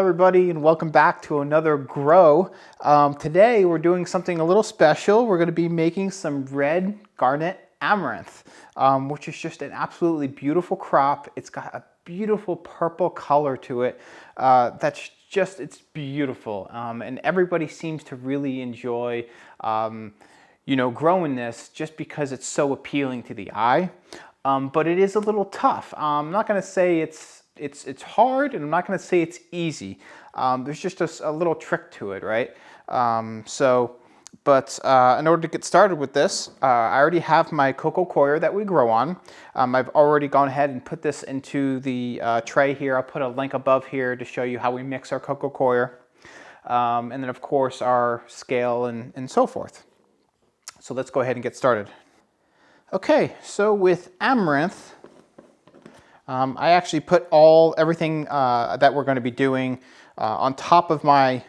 everybody, and welcome back to another grow. Today we're doing something a little special. We're going to be making some red garnet amaranth, which is just an absolutely beautiful crop. It's got a beautiful purple color to it. It's beautiful, and everybody seems to really enjoy growing this just because it's so appealing to the eye. But it is a little tough. I'm not going to say it's hard, and I'm not going to say it's easy. There's just a little trick to it, right? In order to get started with this, I already have my coco coir that we grow on. I've already gone ahead and put this into the tray here. I'll put a link above here to show you how we mix our coco coir. And then of course our scale and so forth. So let's go ahead and get started. Okay, so with amaranth, I actually put everything that we're going to be doing on top of my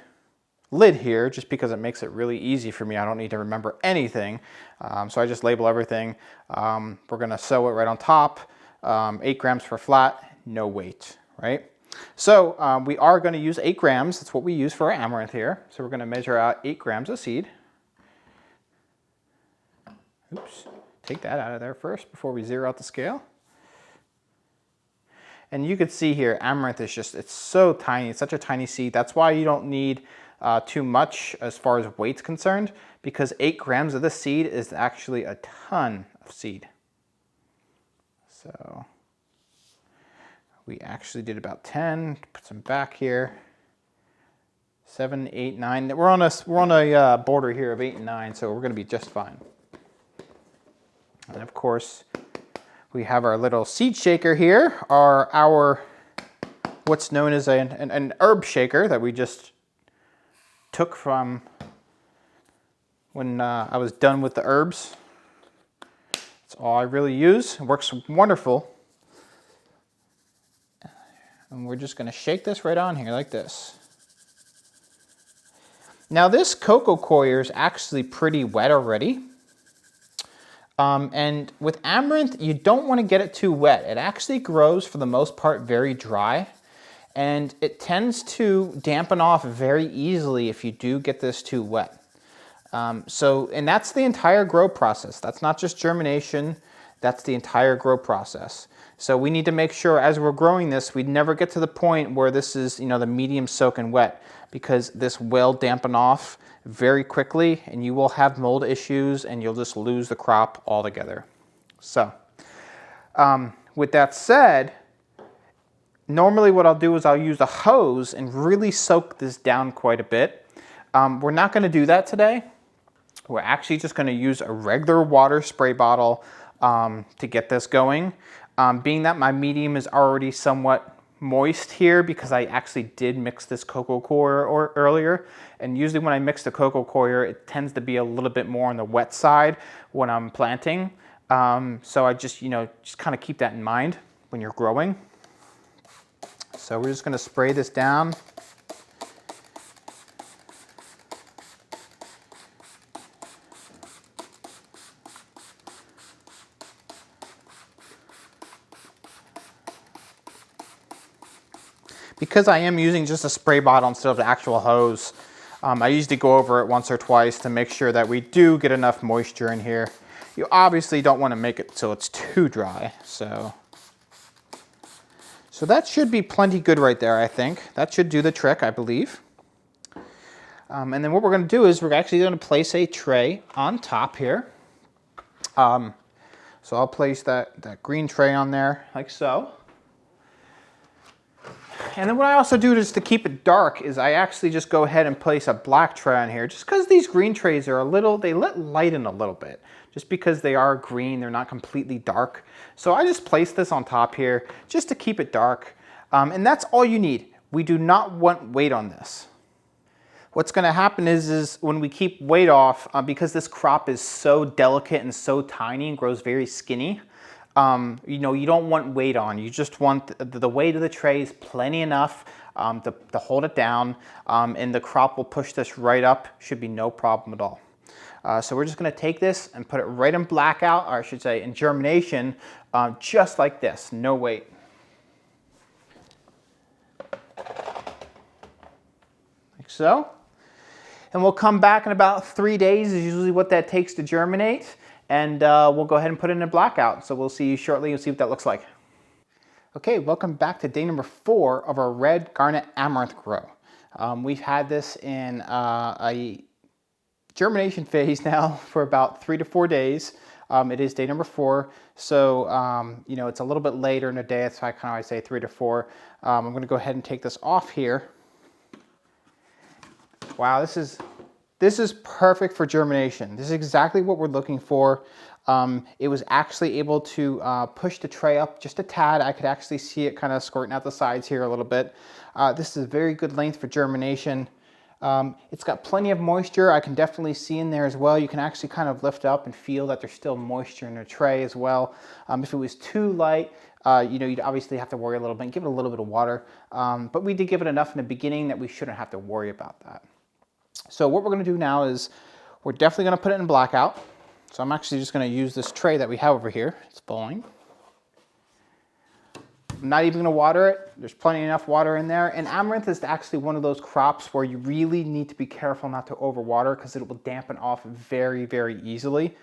lid here, just because it makes it really easy for me. I don't need to remember anything. So I just label everything. We're going to sow it right on top, 8 grams per flat, no weight, right? So we are going to use 8 grams. That's what we use for our amaranth here. So we're going to measure out 8 grams of seed. Oops, take that out of there first before we zero out the scale. And you can see here, amaranth is it's so tiny. It's such a tiny seed. That's why you don't need too much as far as weight's concerned, because 8 grams of this seed is actually a ton of seed. So we actually did about 10. Put some back here. 7, 8, 9. We're on a border here of 8 and 9, so we're going to be just fine. And of course, we have our little seed shaker here, our what's known as an herb shaker that we just took from when I was done with the herbs. That's all I really use. It works wonderful. And we're just going to shake this right on here like this. Now this coco coir is actually pretty wet already. And with amaranth, you don't want to get it too wet. It actually grows, for the most part, very dry. And it tends to dampen off very easily if you do get this too wet. And that's the entire grow process. That's not just germination. That's the entire grow process. So we need to make sure as we're growing this, we never get to the point where this is, the medium soak and wet, because this will dampen off very quickly and you will have mold issues and you'll just lose the crop altogether. So with that said, normally what I'll do is I'll use a hose and really soak this down quite a bit. We're not going to do that today. We're actually just going to use a regular water spray bottle to get this going. Being that my medium is already somewhat moist here, because I actually did mix this coco coir earlier, and usually when I mix the coco coir, it tends to be a little bit more on the wet side when I'm planting. So I just kind of keep that in mind when you're growing. So we're just going to spray this down. Because I am using just a spray bottle instead of the actual hose, I usually go over it once or twice to make sure that we do get enough moisture in here. You obviously don't want to make it so it's too dry. So that should be plenty good right there, I think. That should do the trick, I believe. And then what we're going to do is we're actually going to place a tray on top here. So I'll place that green tray on there like so. And then what I also do just to keep it dark is I actually just go ahead and place a black tray on here, just because these green trays are they let light in a little bit. Just because they are green, they're not completely dark. So I just place this on top here just to keep it dark. And that's all you need. We do not want weight on this. What's going to happen is when we keep weight off, because this crop is so delicate and so tiny and grows very skinny, you don't want weight on. You just want the weight of the tray is plenty enough to hold it down, and the crop will push this right up. Should be no problem at all. So we're just going to take this and put it right in Blackout, or I should say in Germination, just like this, no weight. so. And we'll come back in about 3 days is usually what that takes to germinate. And we'll go ahead and put it in a blackout. So we'll see you shortly and see what that looks like. Okay, welcome back to day number 4 of our red garnet amaranth grow. We've had this in a germination phase now for about 3 to 4 days. It is day number 4, so you know, it's a little bit later in the day. That's why I kind of always say 3 to 4. I'm going to go ahead and take this off here. Wow, this is perfect for germination. This is exactly what we're looking for. It was actually able to push the tray up just a tad. I could actually see it kind of squirting out the sides here a little bit. This is a very good length for germination. It's got plenty of moisture. I can definitely see in there as well. You can actually kind of lift up and feel that there's still moisture in the tray as well. If it was too light, you know, you'd obviously have to worry a little bit and give it a little bit of water. But we did give it enough in the beginning that we shouldn't have to worry about that. So what we're going to do now is we're definitely going to put it in blackout. So I'm actually just going to use this tray that we have over here. It's falling. I'm not even going to water it. There's plenty enough water in there. And amaranth is actually one of those crops where you really need to be careful not to overwater because it will dampen off very, very easily.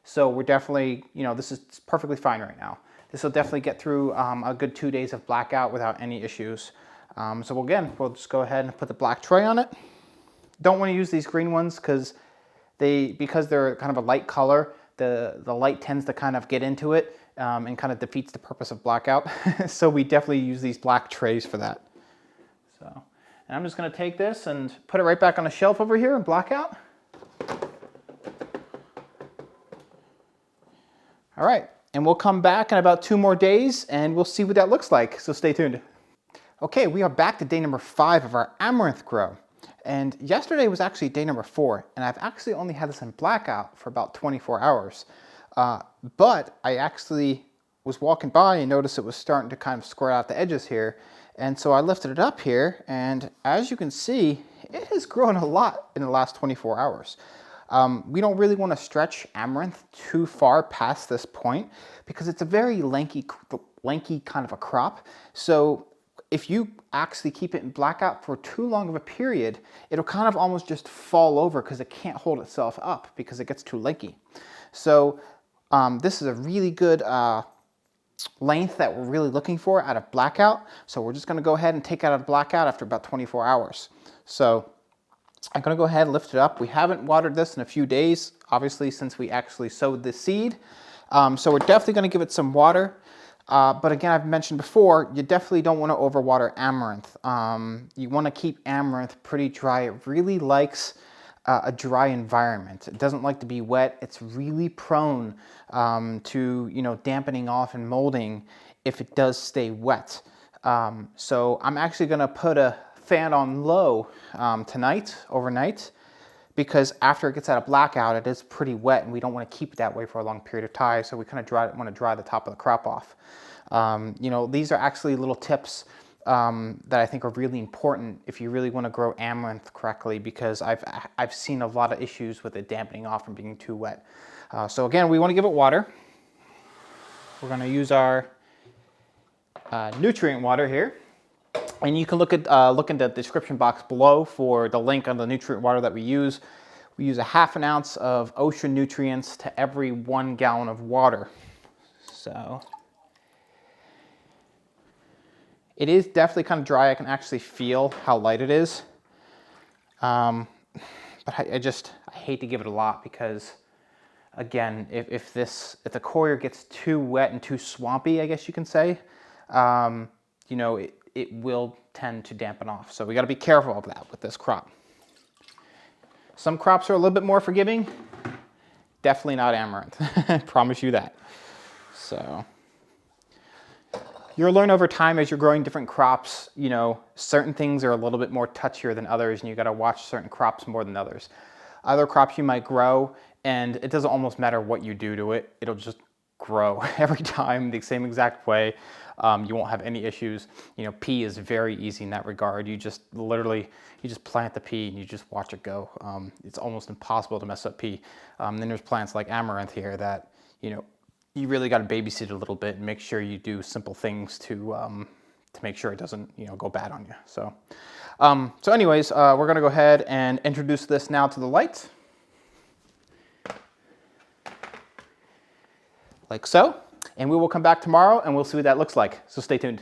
So we're definitely, you know, this is perfectly fine right now. This will definitely get through a good 2 days of blackout without any issues. So again, we'll just go ahead and put the black tray on it. Don't want to use these green ones because they're kind of a light color. The light tends to kind of get into it and kind of defeats the purpose of blackout. So we definitely use these black trays for that. So, and I'm just going to take this and put it right back on the shelf over here in blackout. All right, and we'll come back in about 2 more days and we'll see what that looks like. So stay tuned. Okay, we are back to day number 5 of our amaranth grow. And yesterday was actually day number 4, and I've actually only had this in blackout for about 24 hours. But I actually was walking by and noticed it was starting to kind of squirt out the edges here. And so I lifted it up here, and as you can see, it has grown a lot in the last 24 hours. We don't really want to stretch amaranth too far past this point because it's a very lanky kind of a crop. So if you actually keep it in blackout for too long of a period, it'll kind of almost just fall over because it can't hold itself up because it gets too lanky. So this is a really good length that we're really looking for out of blackout. So we're just going to go ahead and take out of blackout after about 24 hours. So I'm going to go ahead and lift it up. We haven't watered this in a few days, obviously, since we actually sowed the seed. So we're definitely going to give it some water. But again, I've mentioned before, you definitely don't want to overwater amaranth. You want to keep amaranth pretty dry. It really likes a dry environment. It doesn't like to be wet. It's really prone to, you know, dampening off and molding if it does stay wet. So I'm actually going to put a fan on low tonight, overnight, because after it gets out of blackout, it is pretty wet and we don't want to keep it that way for a long period of time. So we kind of want to dry the top of the crop off. You know, these are actually little tips that I think are really important if you really want to grow amaranth correctly, because I've seen a lot of issues with it dampening off and being too wet. So again, we want to give it water. We're going to use our nutrient water here. And you can look in the description box below for the link on the nutrient water that we use. We use a ½ ounce of ocean nutrients to every 1 gallon of water. So it is definitely kind of dry. I can actually feel how light it is. But I hate to give it a lot because, again, if the coir gets too wet and too swampy, I guess you can say, you know, it will tend to dampen off. So we got to be careful of that with this crop. Some crops are a little bit more forgiving. Definitely not amaranth. I promise you that. So you'll learn over time as you're growing different crops, you know, certain things are a little bit more touchier than others, and you got to watch certain crops more than others. Other crops you might grow, and it doesn't almost matter what you do to it. It'll just grow every time the same exact way. You won't have any issues. You know, pea is very easy in that regard. You just plant the pea and you just watch it go. It's almost impossible to mess up pea. Then there's plants like amaranth here that, you know, you really got to babysit a little bit and make sure you do simple things to make sure it doesn't, you know, go bad on you. So So anyways, we're gonna go ahead and introduce this now to the light. Like so. And we will come back tomorrow and we'll see what that looks like. So stay tuned.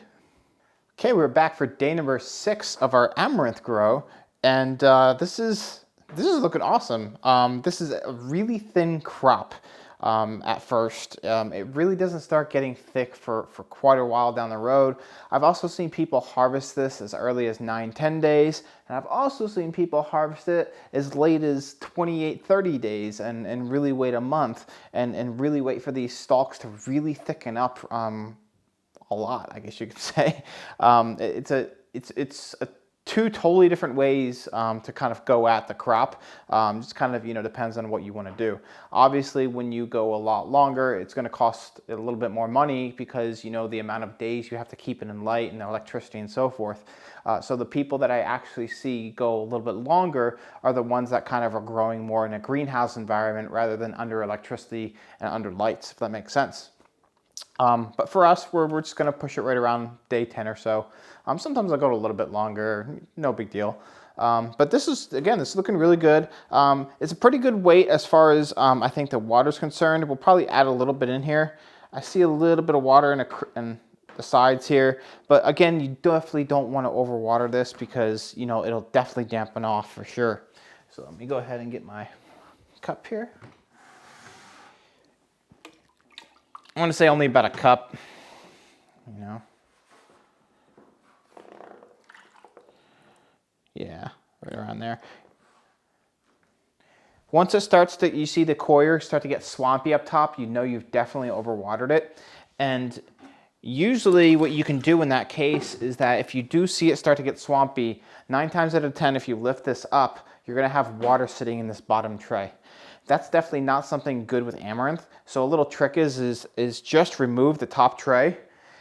Okay, we're back for day number 6 of our amaranth grow. And this is looking awesome. This is a really thin crop at first. It really doesn't start getting thick for quite a while down the road. I've also seen people harvest this as early as 9-10 days. And I've also seen people harvest it as late as 28-30 days and really wait a month and really wait for these stalks to really thicken up a lot, I guess you could say. It's two totally different ways to kind of go at the crop. Just kind of, depends on what you want to do. Obviously, when you go a lot longer, it's going to cost a little bit more money because, the amount of days you have to keep it in light and electricity and so forth. So the people that I actually see go a little bit longer are the ones that kind of are growing more in a greenhouse environment rather than under electricity and under lights, if that makes sense. But for us, we're just going to push it right around day 10 or so. Sometimes I'll go a little bit longer, no big deal. But this is looking really good. It's a pretty good weight as far as I think the water's concerned. We'll probably add a little bit in here. I see a little bit of water in the sides here. But again, you definitely don't want to overwater this because, it'll definitely dampen off for sure. So let me go ahead and get my cup here. I want to say only about a cup, Yeah, right around there. Once it starts to, you see the coir start to get swampy up top, you've definitely overwatered it. And usually what you can do in that case is that if you do see it start to get swampy, 9 times out of 10, if you lift this up, you're going to have water sitting in this bottom tray. That's definitely not something good with amaranth. So a little trick is just remove the top tray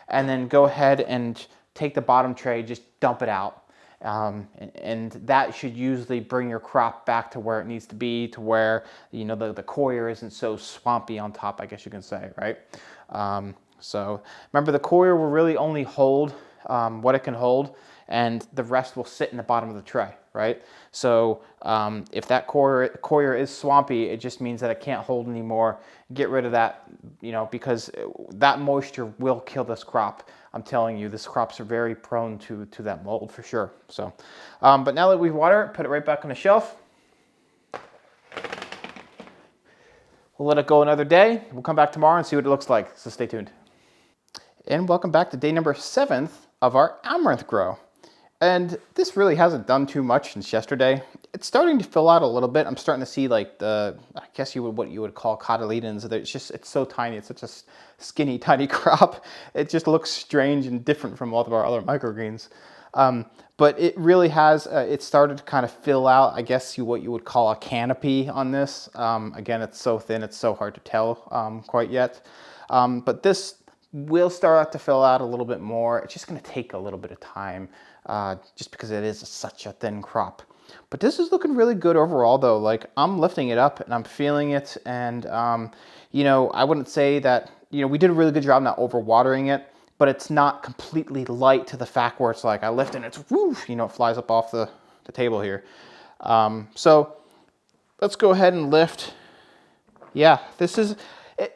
and then go ahead and take the bottom tray, just dump it out. And that should usually bring your crop back to where it needs to be, to where, the coir isn't so swampy on top, I guess you can say, right? So remember, the coir will really only hold what it can hold, and the rest will sit in the bottom of the tray, right? So if that coir is swampy, it just means that it can't hold anymore. Get rid of that, because that moisture will kill this crop. I'm telling you, these crops are very prone to that mold for sure. So, but now that we've watered it, put it right back on the shelf. We'll let it go another day. We'll come back tomorrow and see what it looks like. So stay tuned. And welcome back to day number 7 of our amaranth grow. And this really hasn't done too much since yesterday. It's starting to fill out a little bit. I'm starting to see like I guess what you would call cotyledons. It's so tiny. It's such a skinny, tiny crop. It just looks strange and different from all of our other microgreens. But it really has, it started to kind of fill out, I guess what you would call a canopy on this. Again, it's so thin, it's so hard to tell quite yet. But this will start to fill out a little bit more. It's just going to take a little bit of time. Just because it is such a thin crop. But this is looking really good overall though. Like, I'm lifting it up and I'm feeling it, and I wouldn't say that, we did a really good job not overwatering it, but it's not completely light to the fact where it's like I lift and it's woof, it flies up off the table here. So let's go ahead and lift. Yeah, this is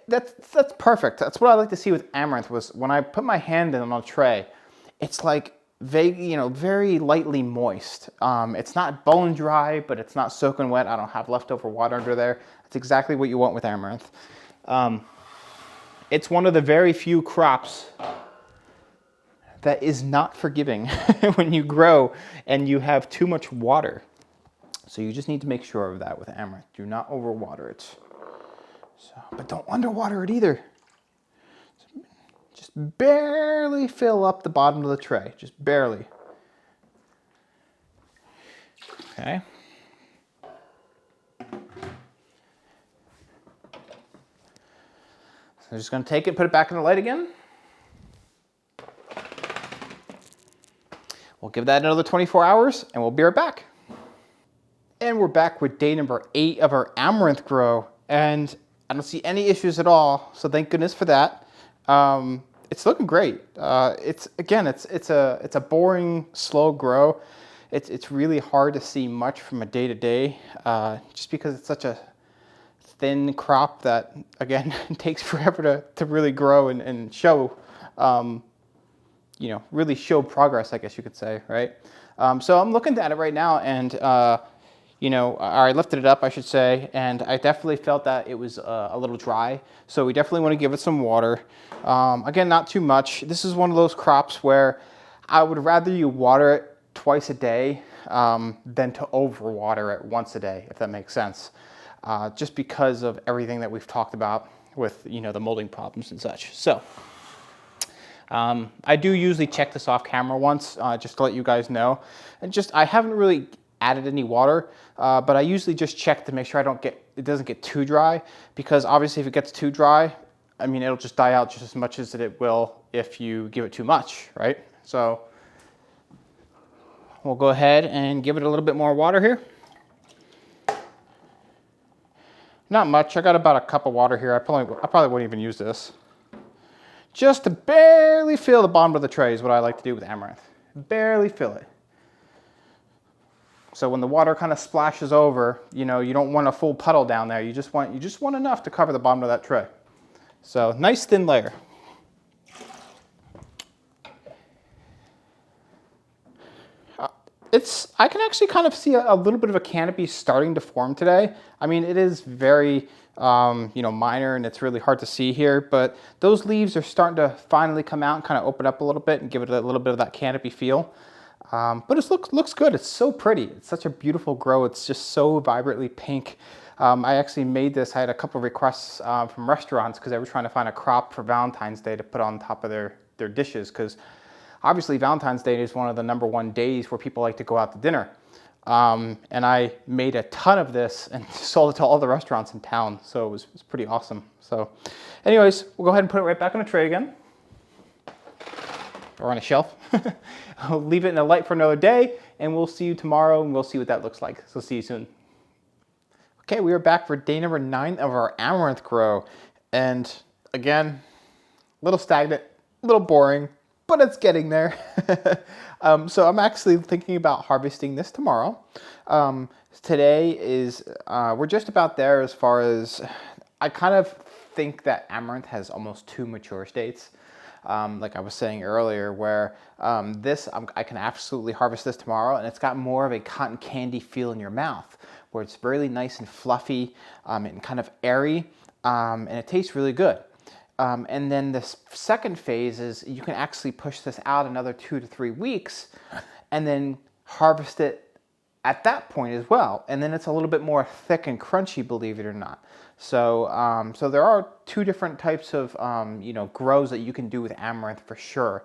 that's perfect. That's what I like to see with amaranth, was when I put my hand in on a tray, it's like very lightly moist. It's not bone dry, but it's not soaking wet. I don't have leftover water under there. That's exactly what you want with amaranth. It's one of the very few crops that is not forgiving when you grow and you have too much water. So you just need to make sure of that with amaranth. Do not overwater it. But don't underwater it either. Just barely fill up the bottom of the tray, just barely. Okay. So I'm just going to take it, put it back in the light again. We'll give that another 24 hours and we'll be right back. And we're back with day number 8 of our amaranth grow, and I don't see any issues at all, so thank goodness for that. It's looking great. It's a boring, slow grow. it's really hard to see much from a day to day, just because it's such a thin crop that, again, it takes forever to really grow and show, you know, really show progress, I guess you could say, right? So I'm looking at it right now, and you know, I lifted it up, I should say, and I definitely felt that it was a little dry. So we definitely want to give it some water. Again, not too much. This is one of those crops where I would rather you water it twice a day than to overwater it once a day, if that makes sense. Just because of everything that we've talked about with, you know, the molding problems and such. So I do usually check this off camera once, just to let you guys know. And I haven't really added any water, but I usually just check to make sure it doesn't get too dry, because obviously if it gets too dry, I mean, it'll just die out just as much as it will if you give it too much, right? So we'll go ahead and give it a little bit more water here. Not much. I got about a cup of water here. I probably wouldn't even use this. Just to barely fill the bottom of the tray is what I like to do with amaranth. Barely fill it. So when the water kind of splashes over, you know, you don't want a full puddle down there. You just want enough to cover the bottom of that tray. So nice thin layer. I can actually kind of see a little bit of a canopy starting to form today. I mean, it is very, you know, minor, and it's really hard to see here, but those leaves are starting to finally come out and kind of open up a little bit and give it a little bit of that canopy feel. But it looks good. It's so pretty. It's such a beautiful grow. It's just so vibrantly pink. I actually made this. I had a couple of requests from restaurants because they were trying to find a crop for Valentine's Day to put on top of their dishes, because obviously Valentine's Day is one of the #1 days where people like to go out to dinner. And I made a ton of this and sold it to all the restaurants in town. So it was pretty awesome. So anyways, we'll go ahead and put it right back on a tray again, or on a shelf. I'll leave it in the light for another day, and we'll see you tomorrow, and we'll see what that looks like. So see you soon. Okay, we are back for day number 9 of our amaranth grow. And again, a little stagnant, a little boring, but it's getting there. So I'm actually thinking about harvesting this tomorrow. Today is, we're just about there as far as, I kind of think that amaranth has almost 2 mature states. Like I was saying earlier, where I can absolutely harvest this tomorrow, and it's got more of a cotton candy feel in your mouth, where it's really nice and fluffy and kind of airy, and it tastes really good. And then the second phase is you can actually push this out another 2 to 3 weeks and then harvest it at that point as well. And then it's a little bit more thick and crunchy, believe it or not. So, so there are 2 different types of, you know, grows that you can do with amaranth for sure.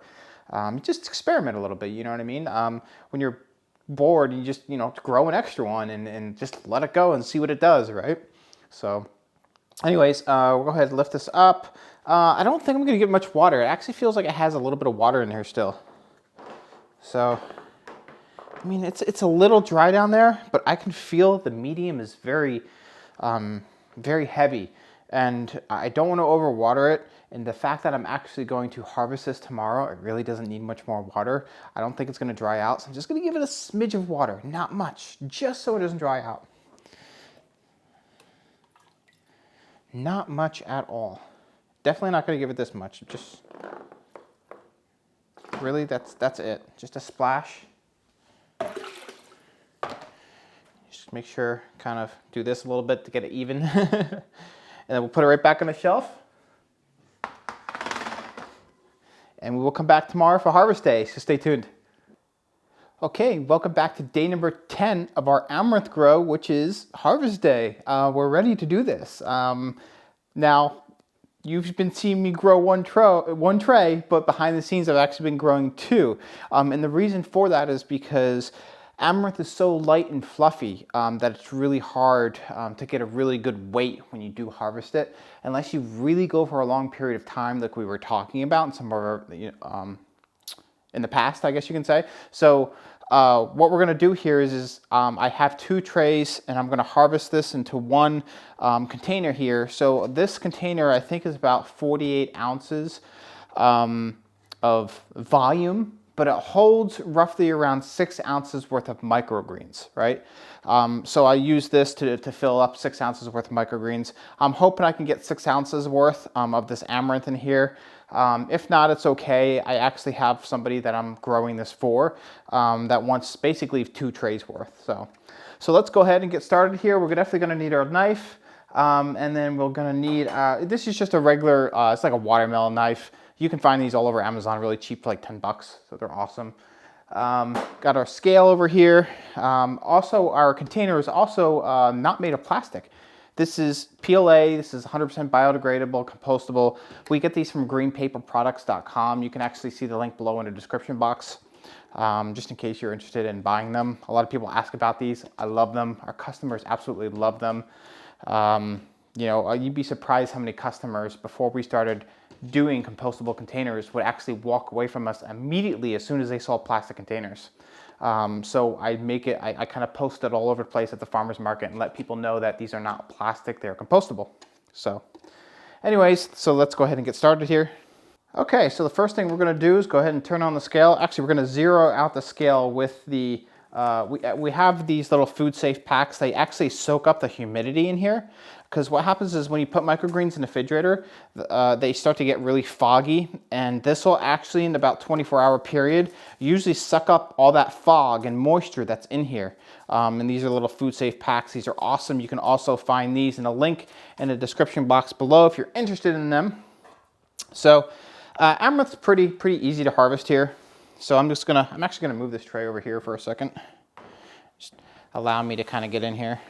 Just experiment a little bit, you know what I mean? When you're bored, you just, you know, grow an extra one and just let it go and see what it does, right? So anyways, we'll go ahead and lift this up. I don't think I'm going to give much water. It actually feels like it has a little bit of water in here still. So, I mean, it's a little dry down there, but I can feel the medium is very, very heavy. And I don't want to overwater it. And the fact that I'm actually going to harvest this tomorrow, it really doesn't need much more water. I don't think it's going to dry out. So I'm just going to give it a smidge of water, not much, just so it doesn't dry out. Not much at all. Definitely not going to give it this much. Just really, that's it. Just a splash. Just make sure, kind of do this a little bit to get it even. And then we'll put it right back on the shelf. And we will come back tomorrow for harvest day, so stay tuned. Okay, welcome back to day number 10 of our amaranth grow, which is harvest day. We're ready to do this. Now, you've been seeing me grow one tray, but behind the scenes I've actually been growing 2. And the reason for that is because amaranth is so light and fluffy that it's really hard to get a really good weight when you do harvest it, unless you really go for a long period of time like we were talking about in some of our, in the past, I guess you can say. So what we're going to do here is I have 2 trays, and I'm going to harvest this into one container here. So this container I think is about 48 ounces of volume, but it holds roughly around 6 ounces worth of microgreens, right? So I use this to fill up 6 ounces worth of microgreens. I'm hoping I can get 6 ounces worth of this amaranth in here. If not, it's okay. I actually have somebody that I'm growing this for that wants basically 2 trays worth. So let's go ahead and get started here. We're definitely gonna need our knife. And then we're gonna need, this is just a regular, it's like a watermelon knife. You can find these all over Amazon really cheap for like 10 bucks, so they're awesome. Got our scale over here. Also, our container is also not made of plastic. This is PLA, this is 100% biodegradable, compostable. We get these from greenpaperproducts.com. You can actually see the link below in the description box, just in case you're interested in buying them. A lot of people ask about these. I love them. Our customers absolutely love them. You know, you'd be surprised how many customers before we started doing compostable containers would actually walk away from us immediately as soon as they saw plastic containers. So I kind of post it all over the place at the farmer's market and let people know that these are not plastic, they're compostable. So anyways, so let's go ahead and get started here. Okay, so the first thing we're gonna do is go ahead and turn on the scale. Actually, we're gonna zero out the scale with the, we have these little food safe packs. They actually soak up the humidity in here, because what happens is when you put microgreens in the refrigerator, they start to get really foggy, and this will actually in about 24-hour period usually suck up all that fog and moisture that's in here. And these are little food safe packs. These are awesome. You can also find these in a link in the description box below if you're interested in them. So amaranth's pretty easy to harvest here. So I'm actually gonna move this tray over here for a second. Just allow me to kind of get in here.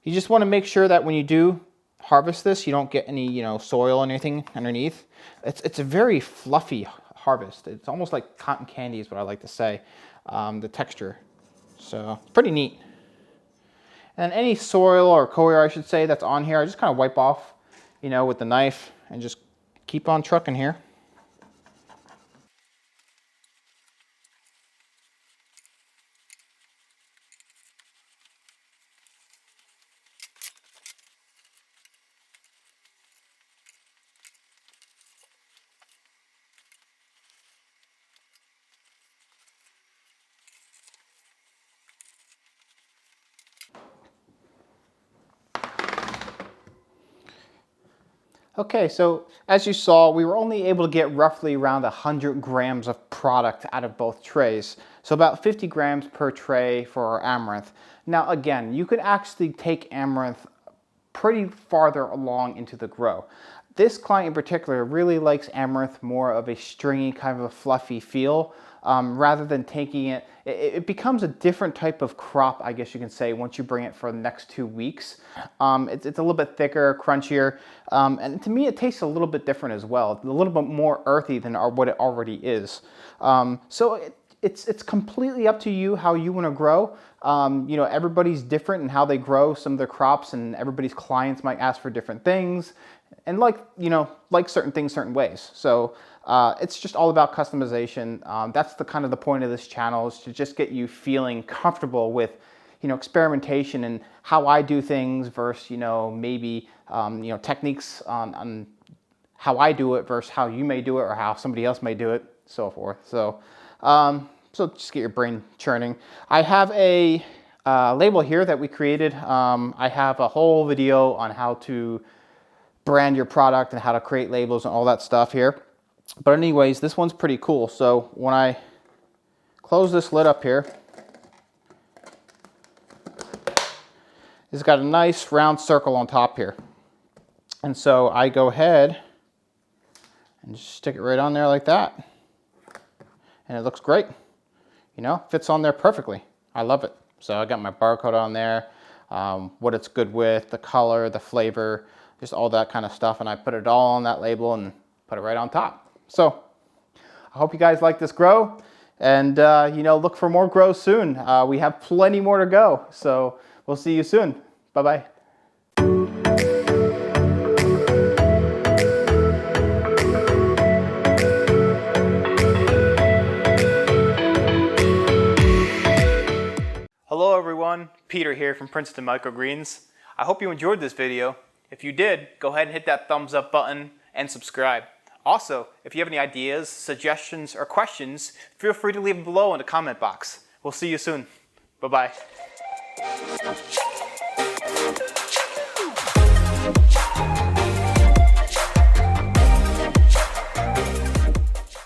You just want to make sure that when you do harvest this, you don't get any, you know, soil or anything underneath. It's a very fluffy harvest. It's almost like cotton candy is what I like to say, the texture. So it's pretty neat. And any soil or coir, I should say, that's on here, I just kind of wipe off, you know, with the knife and just keep on trucking here. Okay, so as you saw, we were only able to get roughly around 100 grams of product out of both trays. So about 50 grams per tray for our amaranth. Now again, you could actually take amaranth pretty farther along into the grow. This client in particular really likes amaranth more of a stringy, kind of a fluffy feel. Rather than taking it, it becomes a different type of crop, I guess you can say, once you bring it for the next 2 weeks. It's a little bit thicker, crunchier, and to me it tastes a little bit different as well. It's a little bit more earthy than what it already is. So it's completely up to you how you want to grow. You know, everybody's different in how they grow some of their crops, and everybody's clients might ask for different things, and like certain things certain ways. So it's just all about customization. That's the kind of the point of this channel, is to just get you feeling comfortable with, you know, experimentation and how I do things versus, you know, maybe you know, techniques on how I do it versus how you may do it or how somebody else may do it, so forth. So so just get your brain churning. I have a label here that we created. I have a whole video on how to brand your product and how to create labels and all that stuff here. But anyways, this one's pretty cool. So when I close this lid up here, it's got a nice round circle on top here. And so I go ahead and just stick it right on there like that. And it looks great. You know, fits on there perfectly. I love it. So I got my barcode on there, what it's good with, the color, the flavor, just all that kind of stuff. And I put it all on that label and put it right on top. So I hope you guys like this grow, and you know, look for more grows soon. We have plenty more to go. So we'll see you soon. Bye-bye. Hello everyone, Peter here from Princeton Microgreens. I hope you enjoyed this video. If you did, go ahead and hit that thumbs up button and subscribe. Also, if you have any ideas, suggestions, or questions, feel free to leave them below in the comment box. We'll see you soon. Bye-bye.